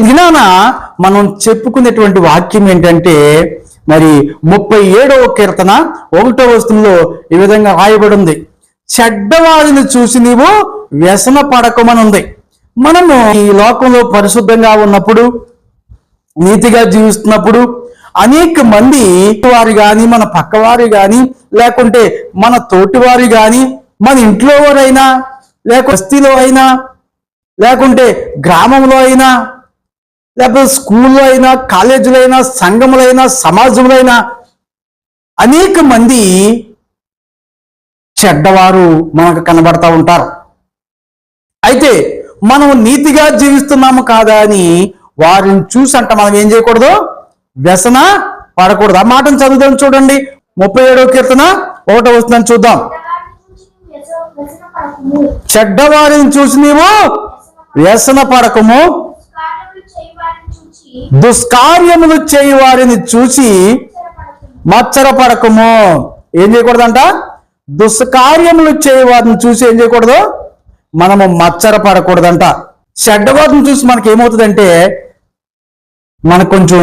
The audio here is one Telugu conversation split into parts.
దినాన మనం చెప్పుకునేటువంటి వాక్యం ఏంటంటే మరి 37వ కీర్తన 1వ వచనంలో ఈ విధంగా రాయబడి ఉంది, చెడ్డవారిని చూసి నీవు వ్యసన పడకమని ఉంది. మనము ఈ లోకంలో పరిశుద్ధంగా ఉన్నప్పుడు, నీతిగా జీవిస్తున్నప్పుడు అనేక మంది వారు కానీ, మన పక్కవారు కానీ, లేకుంటే మన తోటివారు కానీ, మన ఇంట్లో వారైనా, లేక బస్తీలో అయినా, లేకుంటే గ్రామంలో అయినా, లేకపోతే స్కూల్లో అయినా, కాలేజీలో అయినా, సంఘములో అయినా, సమాజంలో అయినా అనేక మంది చెడ్డవారు మనకు కనబడతా ఉంటారు. అయితే మనం నీతిగా జీవిస్తున్నాము కాదా అని వారిని చూసి అంట మనం ఏం చేయకూడదు, వ్యసన పడకూడదు. ఆ మాటను చదువుదాం, చూడండి. 37వ కీర్తన 1వ వచనం చూద్దాం. చెడ్డవారిని చూసి నీవు వ్యసన పడకము, దుష్కార్యములు చేయి వారిని చూసి మత్సర పడకము. ఏం చేయకూడదంట, దుష్కార్యములు చేయి వారిని చూసి ఏం చేయకూడదు, మనము మత్సర పడకూడదంట. చెడ్డవారిని చూసి మనకి ఏమవుతుందంటే మనకు కొంచెం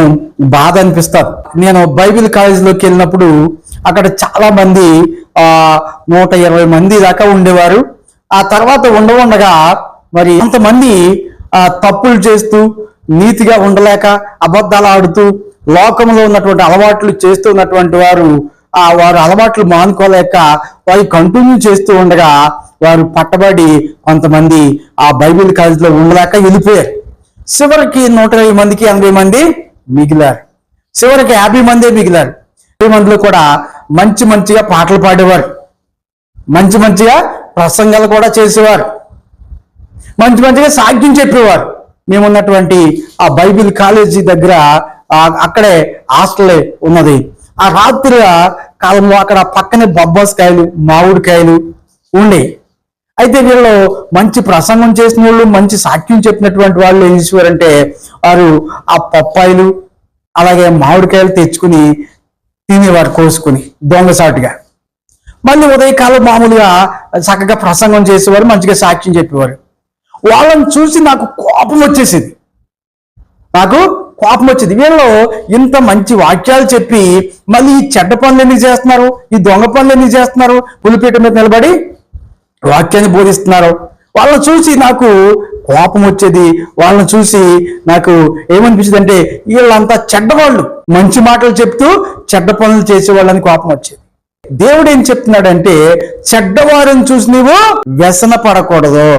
బాధ అనిపిస్తుంది. నేను బైబిల్ కాలేజీలోకి వెళ్ళినప్పుడు అక్కడ చాలా మంది 120 మంది దాకా ఉండేవారు. ఆ తర్వాత ఉండగా మరి కొంతమంది తప్పులు చేస్తూ, నీతిగా ఉండలేక అబద్ధాలు ఆడుతూ, లోకంలో ఉన్నటువంటి అలవాట్లు చేస్తూ ఉన్నటువంటి వారు వారు అలవాట్లు మానుకోలేక వారు కంటిన్యూ చేస్తూ ఉండగా వారు పట్టబడి కొంతమంది ఆ బైబిల్ కాలేజీలో ఉండలేక వెళ్ళిపోయారు. చివరికి 120 మందికి 80 మంది మిగిలారు. చివరికి 50 మందే మిగిలారు. 50 మందిలో కూడా మంచిగా పాటలు పాడేవారు, మంచిగా ప్రసంగాలు కూడా చేసేవారు, మంచిగా సాక్ష్యం చెప్పేవారు. మేమున్నటువంటి ఆ బైబిల్ కాలేజీ దగ్గర అక్కడే హాస్టలే ఉన్నది. ఆ రాత్రి కాలంలో అక్కడ పక్కనే బొబ్బాస్కాయలు, మామిడికాయలు ఉండే. అయితే వీళ్ళు మంచి ప్రసంగం చేసిన వాళ్ళు, మంచి సాక్ష్యం చెప్పినటువంటి వాళ్ళు ఏం చేసేవారంటే వారు ఆ పప్పాయిలు అలాగే మామిడికాయలు తెచ్చుకుని తినేవారు, కోసుకుని దొంగసాటుగా. మళ్ళీ ఉదయకాలం మామూలుగా చక్కగా ప్రసంగం చేసేవారు, మంచిగా సాక్ష్యం చెప్పేవారు. వాళ్ళని చూసి నాకు కోపం వచ్చేసింది. వీళ్ళు ఇంత మంచి వాక్యాలు చెప్పి మళ్ళీ ఈ చెడ్డ పనులు ఎందుకు చేస్తున్నారు, ఈ దొంగ పనులు ఎందుకు చేస్తున్నారు, పులిపీట మీద నిలబడి వాక్యాన్ని బోధిస్తున్నారు. వాళ్ళని చూసి నాకు కోపం వచ్చేది. వాళ్ళని చూసి నాకు ఏమనిపించింది అంటే వీళ్ళంతా చెడ్డవాళ్ళు, మంచి మాటలు చెప్తూ చెడ్డ పనులు చేసేవాళ్ళని కోపం వచ్చేది. దేవుడు ఏం చెప్తున్నాడంటే చెడ్డవారిని చూసి నీవు వ్యసన పడకూడదు.